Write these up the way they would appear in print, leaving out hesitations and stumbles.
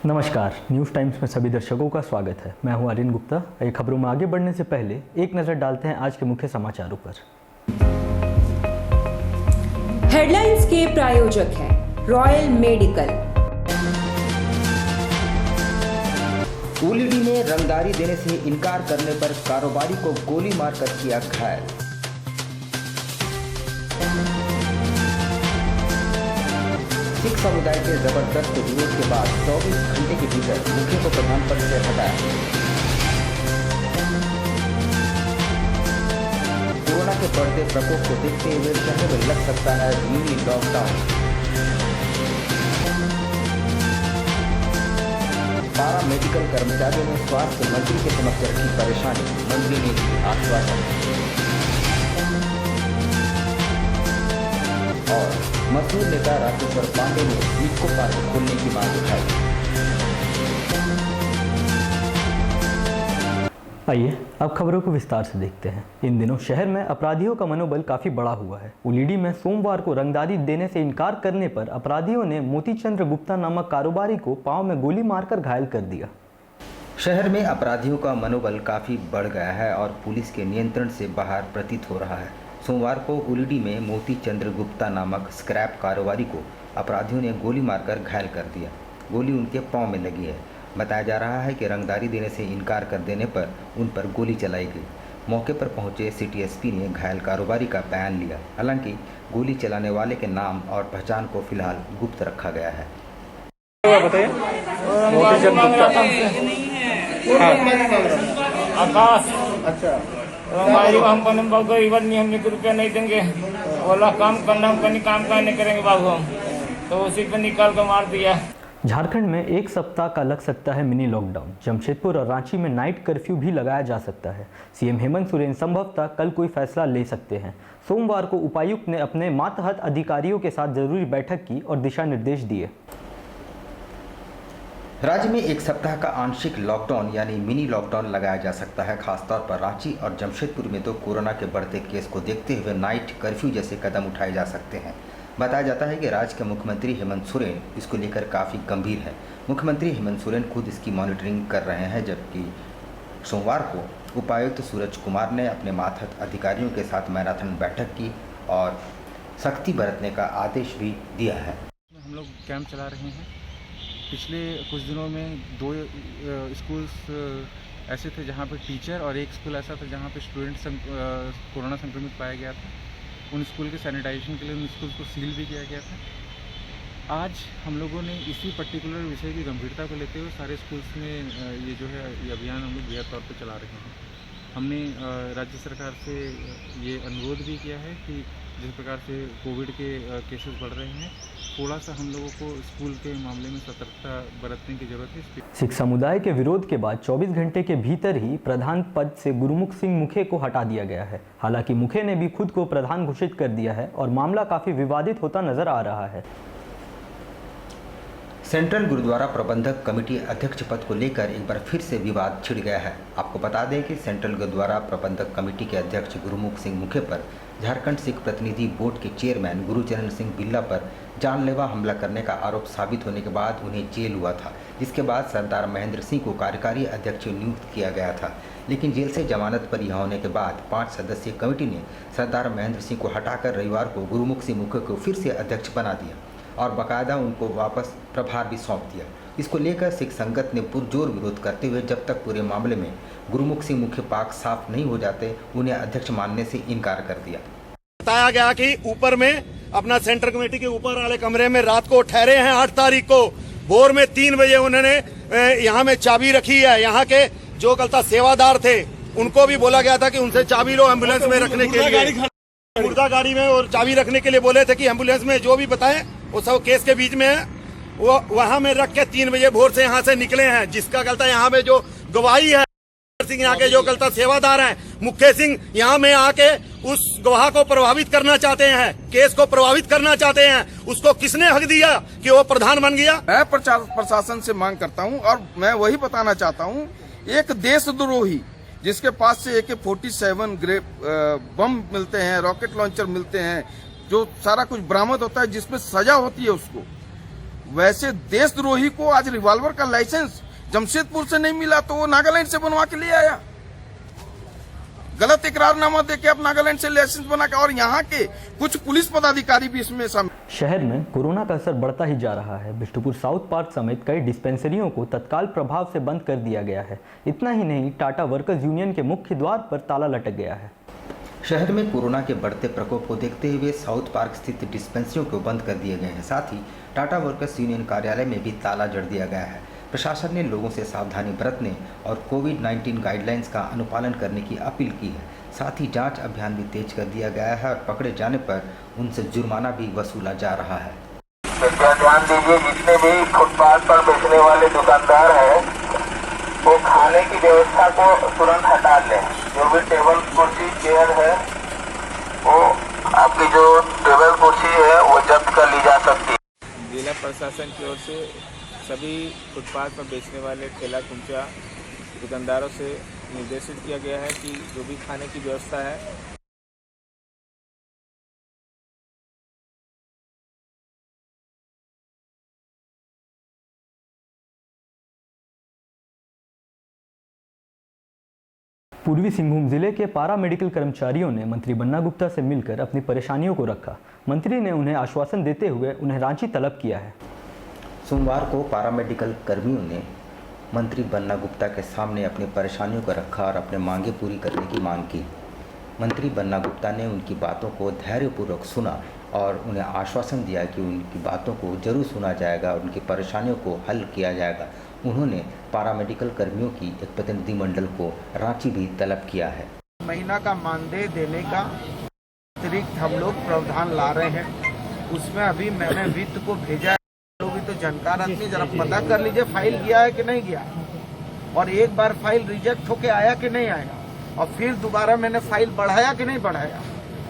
नमस्कार, news times में सभी दर्शकों का स्वागत है। मैं हूं आर्यन गुप्ता। ये खबरों में आगे बढ़ने से पहले एक नज़र डालते हैं आज के मुख्य समाचारों पर। हेडलाइंस के प्रायोजक हैं रॉयल मेडिकल। ओलीडी में रंगदारी देने से इनकार करने पर कारोबारी को गोली मारकर किया घायल। सिख समुदाय के जबरदस्त विरोध के बाद 24 घंटे के भीतर मुखिया को प्रधान पद से हटाया। कोरोना के बढ़ते प्रकोप को देखते हुए शहर में लग सकता है मिनी लॉकडाउन। 12 मेडिकल कर्मचारियों ने स्वास्थ्य मंत्री के समक्ष रखी परेशानी, मंत्री ने दी आश्वासन। और मशहूर नेता राजेश्वर पांडे ने इको पार्क खोलने की मांग उठाई। आइए अब खबरों को विस्तार से देखते हैं। इन दिनों शहर में अपराधियों का मनोबल काफी बढ़ा हुआ है। उलीडी में सोमवार को रंगदारी देने से इनकार करने पर अपराधियों ने मोतीचंद्र गुप्ता नामक कारोबारी को पांव में गोली मारकर घायल कर दिया। शहर में अपराधियों का मनोबल काफी बढ़ गया है और पुलिस के नियंत्रण से बाहर प्रतीत हो रहा है। सोमवार को उलीडी में मोतीचंद्र गुप्ता नामक स्क्रैप कारोबारी को अपराधियों ने गोली मारकर घायल कर दिया। गोली उनके पांव में लगी है। बताया जा रहा है कि रंगदारी देने से इनकार कर देने पर उन पर गोली चलाई गई। मौके पर पहुंचे सिटी एसपी ने घायल कारोबारी का बयान लिया। हालांकि गोली चलाने वाले के नाम और पहचान को फिलहाल गुप्त रखा गया है। आकाश अच्छा हमारी हम बाबू गरीब आदमी हम 1 रुपया नहीं देंगे। बोला काम करना हम कहीं काम का नहीं करेंगे बाबू हम, तो उसी पर निकाल कर मार दिया। झारखंड में एक सप्ताह का लग सकता है मिनी लॉकडाउन। जमशेदपुर और रांची में नाइट कर्फ्यू भी लगाया जा सकता है। सीएम हेमंत सोरेन संभवतः कल कोई फैसला ले सकते हैं। सोमवार को उपायुक्त ने अपने मातहत अधिकारियों के साथ जरूरी बैठक की और दिशा निर्देश दिए। राज्य में एक सप्ताह का आंशिक लॉकडाउन यानी मिनी लॉकडाउन लगाया जा सकता है। खासतौर पर रांची और जमशेदपुर में तो कोरोना के बढ़ते केस को देखते हुए नाइट कर्फ्यू जैसे कदम उठाए जा सकते हैं। बताया जाता है कि राज्य के मुख्यमंत्री हेमंत सोरेन इसको लेकर काफ़ी गंभीर है। मुख्यमंत्री हेमंत सोरेन खुद इसकी मॉनिटरिंग कर रहे हैं, जबकि सोमवार को उपायुक्त सूरज कुमार ने अपने मातहत अधिकारियों के साथ मैराथन बैठक की और सख्ती बरतने का आदेश भी दिया है। हम लोग कैंप चला रहे हैं। पिछले कुछ दिनों में 2 स्कूल्स ऐसे थे जहां पे टीचर और एक स्कूल ऐसा था जहां पे स्टूडेंट कोरोना संक्रमित पाया गया था। उन स्कूल के सैनिटाइजेशन के लिए उन स्कूल को सील भी किया गया था। आज हम लोगों ने इसी पर्टिकुलर विषय की गंभीरता को लेते हुए सारे स्कूल्स में ये जो है ये अभियान हम लोग बृहद तौर पर चला रहे हैं। हमने राज्य सरकार से ये अनुरोध भी किया है कि जिस प्रकार से कोविड के केसेस बढ़ रहे हैं, थोड़ा सा हम लोगों को स्कूल के मामले में सतर्कता बरतने की जरूरत है। सिख समुदाय के विरोध के बाद 24 घंटे के भीतर ही प्रधान पद से गुरुमुख सिंह मुखे को हटा दिया गया है। हालांकि मुखे ने भी खुद को प्रधान घोषित कर दिया है और मामला काफी विवादित होता नजर आ रहा है। सेंट्रल गुरुद्वारा प्रबंधक कमेटी अध्यक्ष पद को लेकर एक बार फिर से विवाद छिड़ गया है। आपको बता दें कि सेंट्रल गुरुद्वारा प्रबंधक कमेटी के अध्यक्ष गुरुमुख सिंह मुखे पर झारखंड सिख प्रतिनिधि बोर्ड के चेयरमैन गुरुचरण सिंह बिल्ला पर जानलेवा हमला करने का आरोप साबित होने के बाद उन्हें जेल हुआ था, जिसके बाद सरदार महेंद्र सिंह को कार्यकारी अध्यक्ष नियुक्त किया गया था। लेकिन जेल से जमानत पर रिहा होने के बाद 5 सदस्यीय कमेटी ने सरदार महेंद्र सिंह को हटाकर रविवार को गुरुमुख सिंह मुखे को फिर से अध्यक्ष बना दिया और बाकायदा उनको वापस प्रभार भी सौंप दिया। इसको लेकर सिख संगत ने पुरजोर विरोध करते हुए जब तक पूरे मामले में गुरुमुख सिंह मुखे पाक साफ नहीं हो जाते उन्हें अध्यक्ष मानने से इनकार कर दिया। बताया गया कि ऊपर में अपना सेंटर कमेटी के ऊपर वाले कमरे में रात को ठहरे हैं 8 तारीख को भोर में 3 बजे उन्होंने यहाँ में चाबी रखी है। यहाँ के जो कल तक सेवादार थे उनको भी बोला गया था कि उनसे चाबी लो एम्बुलेंस में रखने के लिए, मुर्दा गाड़ी में और चाबी रखने के लिए बोले थे कि एम्बुलेंस में जो भी बताएं वो सब केस के बीच में है। वो वहां में रख के 3 बजे भोर से यहाँ से निकले हैं, जिसका गलता यहाँ में जो गवाही है सिंह यहाँ के जो कल तक सेवादार हैं मुख्य सिंह यहाँ में आके उस गवाह को प्रभावित करना चाहते हैं, केस को प्रभावित करना चाहते हैं। उसको किसने हक दिया कि वो प्रधान बन गया? मैं प्रशासन से मांग करता हूं और मैं वही बताना चाहता हूं, एक देशद्रोही जिसके पास से AK-47 बम मिलते हैं, रॉकेट लॉन्चर मिलते हैं, जो सारा कुछ बरामद होता है जिसमें सजा होती है उसको, वैसे देशद्रोही को आज रिवॉल्वर का लाइसेंस जमशेदपुर से नहीं मिला तो वो नागालैंड से बनवा के ले आया, गलत इकरारनामा देके अब नागालैंड से लाइसेंस बना के, और यहाँ के कुछ पुलिस पदाधिकारी भी इसमें शामिल। शहर में कोरोना का असर बढ़ता ही जा रहा है। बिष्टुपुर साउथ पार्क समेत कई डिस्पेंसरियों को तत्काल प्रभाव से बंद कर दिया गया है। इतना ही नहीं, टाटा वर्कर्स यूनियन के मुख्य द्वार पर ताला लटक गया है। शहर में कोरोना के बढ़ते प्रकोप को देखते हुए साउथ पार्क स्थित डिस्पेंसरियों को बंद कर दिए गए हैं। साथ ही टाटा वर्कर्स यूनियन कार्यालय में भी ताला जड़ दिया गया है। प्रशासन ने लोगों से सावधानी बरतने और कोविड-19 गाइडलाइंस का अनुपालन करने की अपील की है। साथ ही जांच अभियान भी तेज कर दिया गया है और पकड़े जाने पर उनसे जुर्माना भी वसूला जा रहा है। कृपया ध्यान दीजिए, जितने भी फुटपाथ पर बेचने वाले दुकानदार हैं वो खाने की व्यवस्था को तुरंत हटा लें। जो भी टेबल कुर्सी चेयर है वो आपकी जो टेबल कुर्सी है वो जब्त कर ली जा सकती है। जिला प्रशासन की ओर से सभी फुटपाथ पर बेचने वाले ठेला कुंचा दुकानदारों से निर्देशित किया गया है कि जो भी खाने की व्यवस्था है पूर्वी सिंहभूम जिले के पारा मेडिकल कर्मचारियों ने मंत्री बन्ना गुप्ता से मिलकर अपनी परेशानियों को रखा। मंत्री ने उन्हें आश्वासन देते हुए उन्हें रांची तलब किया है। सोमवार को पारामेडिकल कर्मियों ने मंत्री बन्ना गुप्ता के सामने अपनी परेशानियों को रखा और अपने मांगे पूरी करने की मांग की। मंत्री बन्ना गुप्ता ने उनकी बातों को धैर्यपूर्वक सुना और उन्हें आश्वासन दिया कि उनकी बातों को जरूर सुना जाएगा और उनकी परेशानियों को हल किया जाएगा। उन्होंने पारामेडिकल कर्मियों की एक प्रतिनिधिमंडल को रांची भी तलब किया है। महीना का मानदेय देने का अतिरिक्त हम लोग प्रावधान ला रहे हैं, उसमें अभी मैंने वित्त को भेजा है। लोग भी तो जानकार आदमी, जरा पता कर लीजिए फाइल गया है कि नहीं गया, और एक बार फाइल रिजेक्ट होके आया कि नहीं आया, और फिर दोबारा मैंने फाइल बढ़ाया कि नहीं बढ़ाया,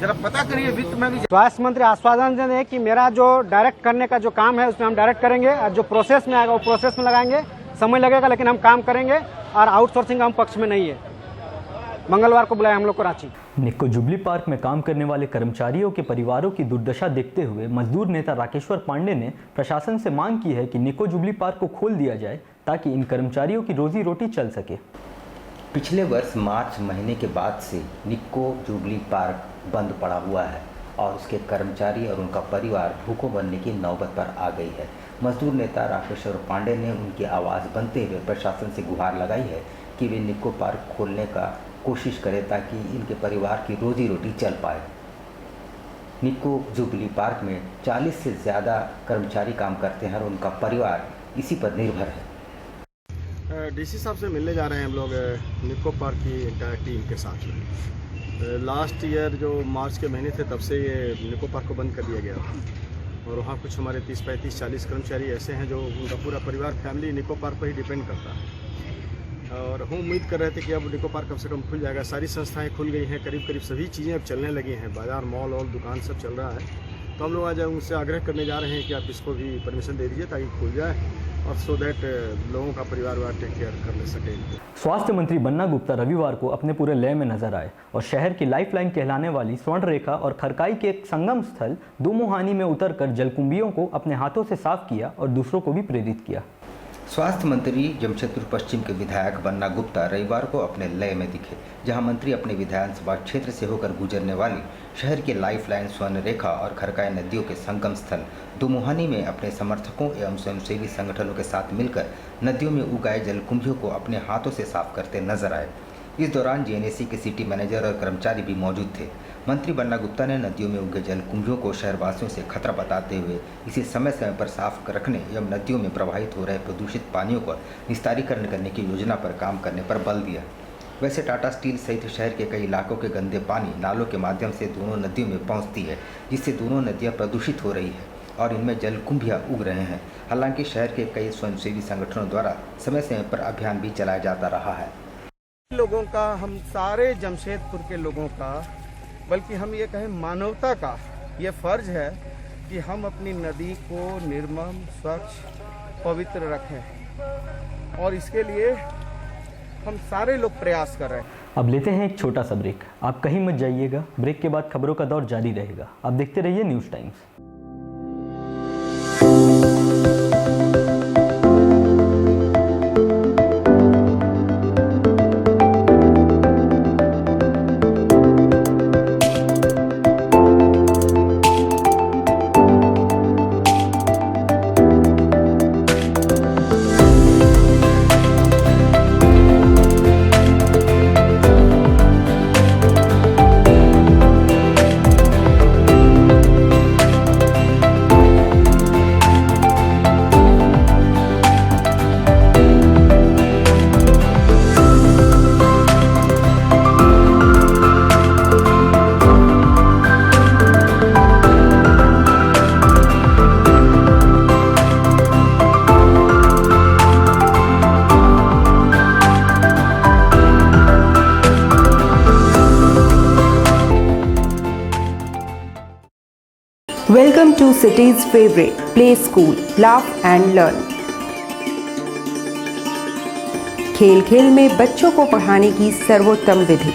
जरा पता करिए। वित्त में भी स्वास्थ्य मंत्री आश्वासन दें कि मेरा जो डायरेक्ट करने का जो काम है उसमें हम डायरेक्ट करेंगे, और जो प्रोसेस में आएगा वो प्रोसेस में लगाएंगे। समय लगेगा लेकिन हम काम करेंगे, और आउटसोर्सिंग हम पक्ष में नहीं है। मंगलवार को बुलाया हम लोग को रांची। निक्को जुबली पार्क में काम करने वाले कर्मचारियों के परिवारों की दुर्दशा देखते हुए मजदूर नेता राकेश्वर पांडे ने प्रशासन से मांग की है कि निक्को जुबली पार्क को खोल दिया जाए ताकि इन कर्मचारियों की रोजी रोटी चल सके। पिछले वर्ष मार्च महीने के बाद से निक्को जुबली पार्क बंद पड़ा हुआ है और उसके कर्मचारी और उनका परिवार भूखों बनने की नौबत पर आ गई है। मजदूर नेता राकेश्वर पांडे ने उनकी आवाज़ बनते हुए प्रशासन से गुहार लगाई है कि वे निक्को पार्क खोलने का कोशिश करें ताकि इनके परिवार की रोजी रोटी चल पाए। निक्को जुबली पार्क में 40 से ज़्यादा कर्मचारी काम करते हैं और उनका परिवार इसी पर निर्भर है। डीसी साहब से मिलने जा रहे हैं हम लोग निक्को पार्क की इंटायर टीम के साथ। लास्ट ईयर जो मार्च के महीने थे तब से ये निक्को पार्क को बंद कर दिया गया और वहाँ कुछ हमारे 30, 35, 40 कर्मचारी ऐसे हैं जो उनका पूरा परिवार फैमिली निक्को पार्क पर ही डिपेंड करता है। और हम उम्मीद कर रहे थे कि अब निक्को पार्क कम से कम खुल जाएगा। सारी संस्थाएं खुल गई हैं, करीब करीब सभी चीज़ें अब चलने लगी हैं, बाज़ार मॉल और दुकान सब चल रहा है। तो हम लोग आज उनसे आग्रह करने जा रहे हैं कि आप इसको भी परमिशन दे दीजिए ताकि खुल जाए और सो दैट लोगों का परिवार टेक केयर कर ले सके। स्वास्थ्य मंत्री बन्ना गुप्ता रविवार को अपने पूरे लय में नजर आए और शहर की लाइफलाइन कहलाने वाली स्वर्ण रेखा और खरकाई के एक संगम स्थल दोमुहानी में उतरकर जलकुंभियों को अपने हाथों से साफ किया और दूसरों को भी प्रेरित किया। स्वास्थ्य मंत्री जमशेदपुर पश्चिम के विधायक बन्ना गुप्ता रविवार को अपने लय में दिखे, जहां मंत्री अपने विधानसभा क्षेत्र से होकर गुजरने वाली शहर के लाइफलाइन स्वर्ण रेखा और खरकाई नदियों के संगम स्थल दोमुहानी में अपने समर्थकों एवं स्वयंसेवी संगठनों के साथ मिलकर नदियों में उगाए जलकुंभियों को अपने हाथों से साफ करते नजर आए। इस दौरान जेएनएसी के सिटी मैनेजर और कर्मचारी भी मौजूद थे। मंत्री बन्ना गुप्ता ने नदियों में उगे जलकुंभियों को शहरवासियों से खतरा बताते हुए इसे समय समय पर साफ रखने एवं नदियों में प्रवाहित हो रहे प्रदूषित पानियों को निस्तारीकरण करने की योजना पर काम करने पर बल दिया। वैसे टाटा स्टील सहित शहर के कई इलाकों के गंदे पानी नालों के माध्यम से दोनों नदियों में पहुँचती है, जिससे दोनों नदियाँ प्रदूषित हो रही है और इनमें जलकुंभियाँ उग रहे हैं। हालांकि शहर के कई स्वयंसेवी संगठनों द्वारा समय समय पर अभियान भी चलाया जाता रहा है। लोगों का, हम सारे जमशेदपुर के लोगों का, बल्कि हम ये कहें मानवता का ये फर्ज है कि हम अपनी नदी को निर्मल, स्वच्छ, पवित्र रखें और इसके लिए हम सारे लोग प्रयास कर रहे हैं। अब लेते हैं एक छोटा सा ब्रेक। आप कहीं मत जाइएगा, ब्रेक के बाद खबरों का दौर जारी रहेगा। आप देखते रहिए news times. Welcome to city's favorite play school, Laugh and Learn. खेल खेल में बच्चों को पढ़ाने की सर्वोत्तम विधि,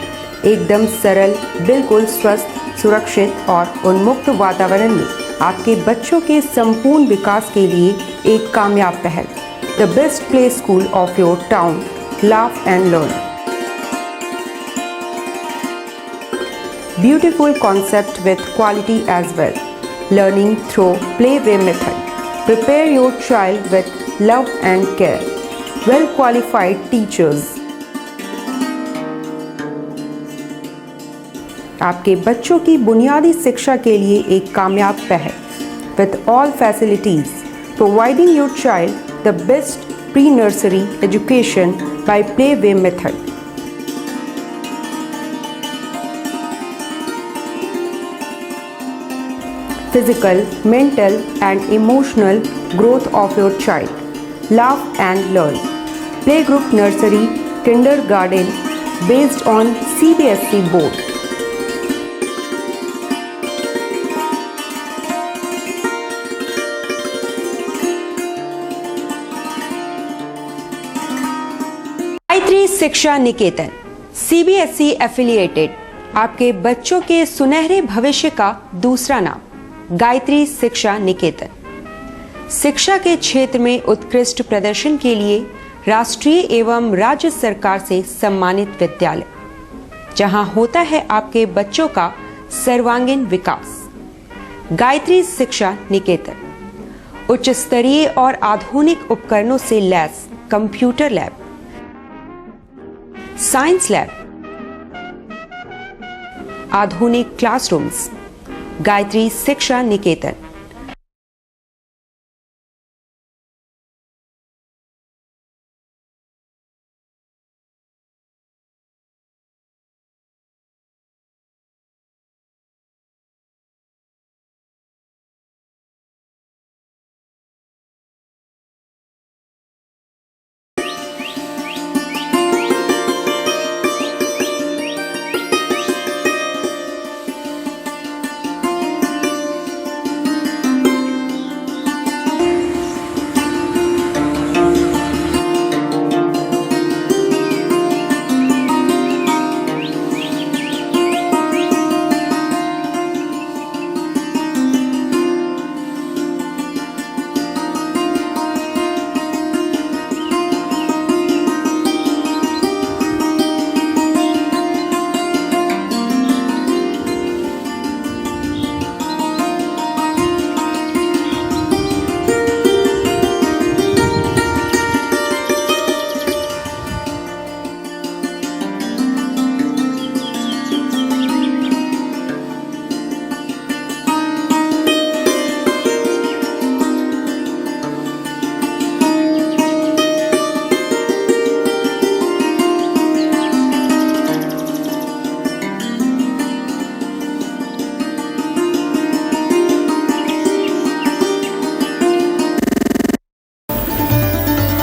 एकदम सरल, बिल्कुल स्वस्थ, सुरक्षित और उन्मुक्त वातावरण में आपके बच्चों के संपूर्ण विकास के लिए एक कामयाब पहल। The best play school of your town, Laugh and Learn. Beautiful concept with quality as well. Learning through playway method. Prepare your child with love and care. Well qualified teachers. आपके बच्चों की बुनियादी शिक्षा के लिए एक कामयाब पहल. With all facilities, providing your child the best pre-nursery education by playway method. Physical, mental and emotional growth of your child. Laugh and Learn. Playgroup nursery, kindergarten based on CBSE board. Gayatri शिक्षा निकेतन, CBSE affiliated, आपके बच्चों के सुनहरे भविष्य का दूसरा नाम, गायत्री शिक्षा निकेतन। शिक्षा के क्षेत्र में उत्कृष्ट प्रदर्शन के लिए राष्ट्रीय एवं राज्य सरकार से सम्मानित विद्यालय, जहां होता है आपके बच्चों का सर्वांगीण विकास। गायत्री शिक्षा निकेतन उच्च स्तरीय और आधुनिक उपकरणों से lace computer lab, science lab, आधुनिक क्लासरूम्स। गायत्री शिक्षा निकेतन।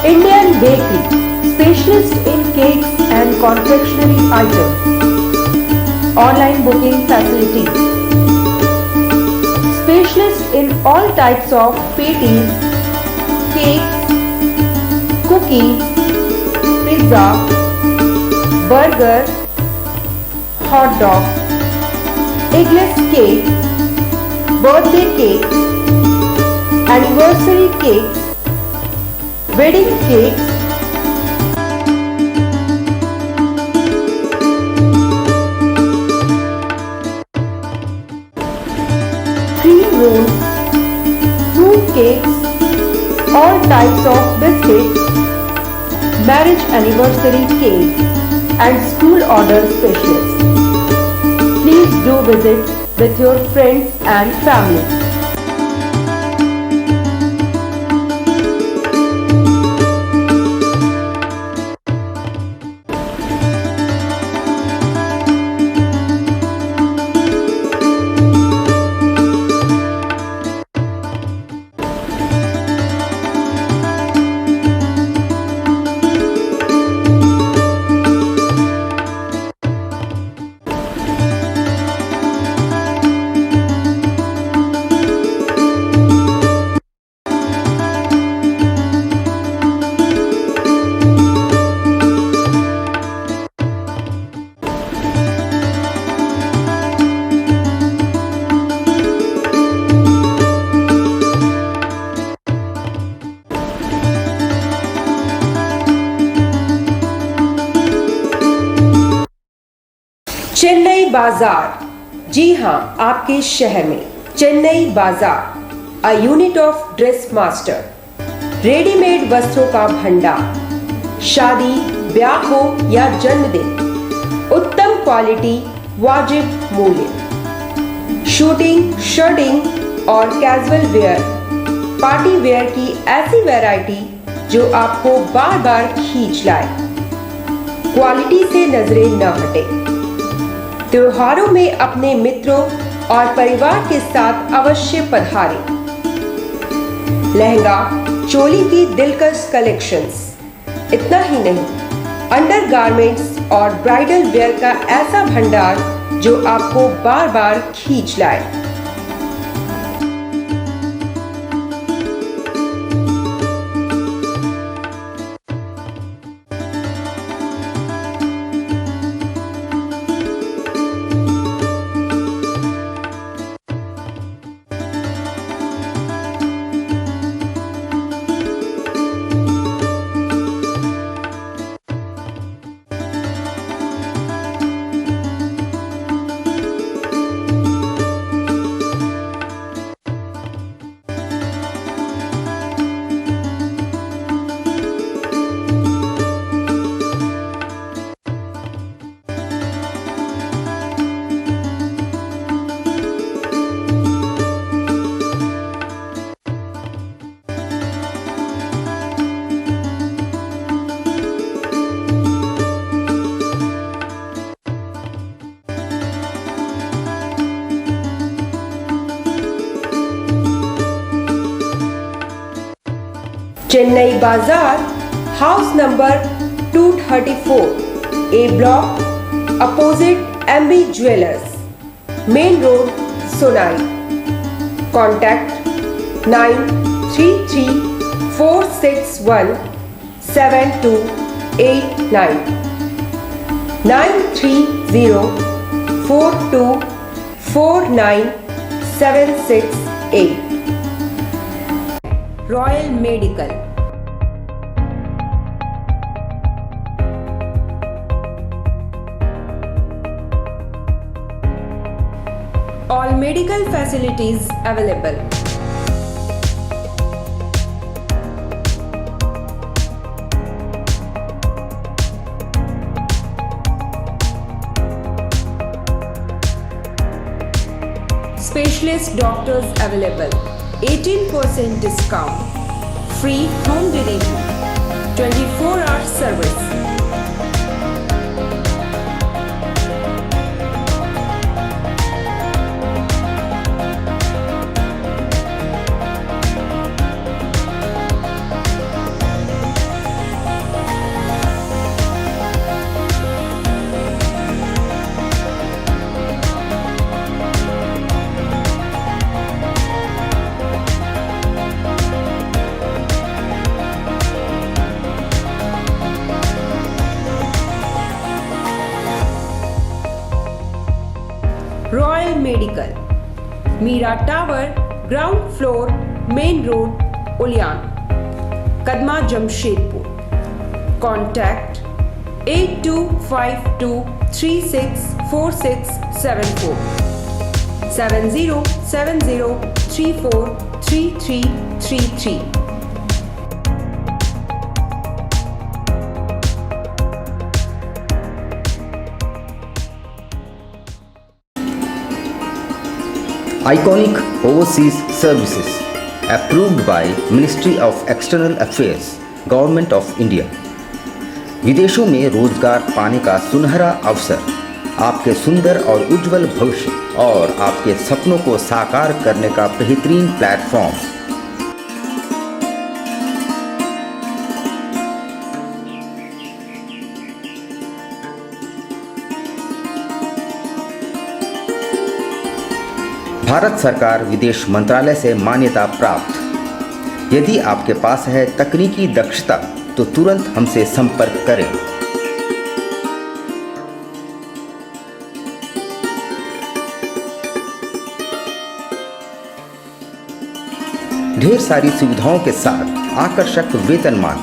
Indian Bakery, specialist in cakes and confectionery items. Online booking facilities. Specialist in all types of patties, cakes, cookies, pizza, burger, hot dog, eggless cake, birthday cake, anniversary cakes, wedding cakes, cream rolls, fruit cakes, all types of biscuits, marriage anniversary cake and school order specials. Please do visit with your friends and family. बाजार, जी हाँ, आपके शहर में चेन्नई बाजार, a unit of dress master, readymade वस्त्रों का भंडार, शादी ब्याह हो या जन्मदिन, उत्तम क्वालिटी, वाजिब मूल्य, शूटिंग, शर्टिंग और कैजुअल वेयर, पार्टी वेयर की ऐसी वैरायटी जो आपको बार बार खींच लाए, क्वालिटी से नजरें न हटे। त्योहारों में अपने मित्रों और परिवार के साथ अवश्य पधारें। लहंगा, चोली की दिलकश कलेक्शंस, इतना ही नहीं, अंडरगारमेंट्स और ब्राइडल वेयर का ऐसा भंडार जो आपको बार बार खींच लाए। Chennai Bazar, house number 234, A block, opposite MB jewellers, main road, Sonai. Contact 9304617289, 9304249768। Royal medical, all medical facilities available. Specialist doctors available. 18% discount. Free home delivery. 24-hour service. Royal medical, Meera tower, ground floor, main road, Uliyan, Kadma, Jamshedpur. Contact 8252364674, 7070343333। Iconic Overseas Services, approved by Ministry of External Affairs, Government of India। विदेशों में रोजगार पाने का सुनहरा अवसर, आपके सुंदर और उज्जवल भविष्य और आपके सपनों को साकार करने का बेहतरीन प्लेटफॉर्म। भारत सरकार विदेश मंत्रालय से मान्यता प्राप्त। यदि आपके पास है तकनीकी दक्षता तो तुरंत हमसे संपर्क करें। ढेर सारी सुविधाओं के साथ आकर्षक वेतनमान।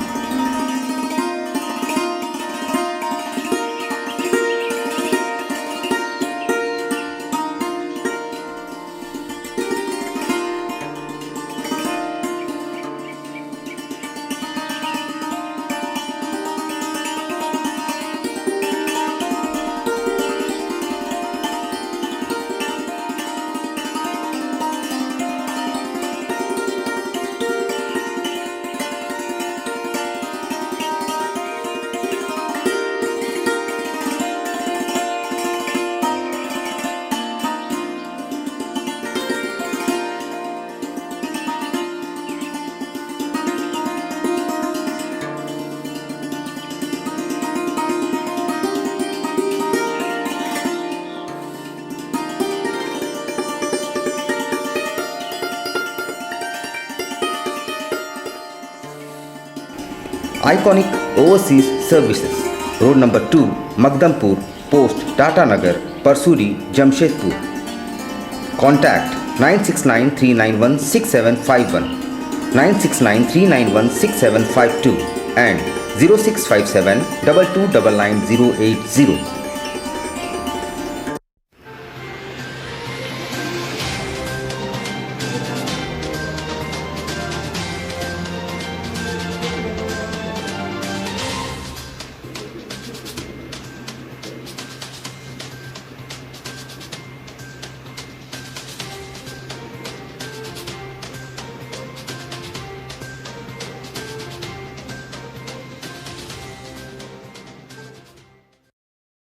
Iconic overseas services, road number 2, Makdampur post, Tatanagar, Parsuri, Jamshedpur. Contact 9693916751, 9693916752 and 065722999080।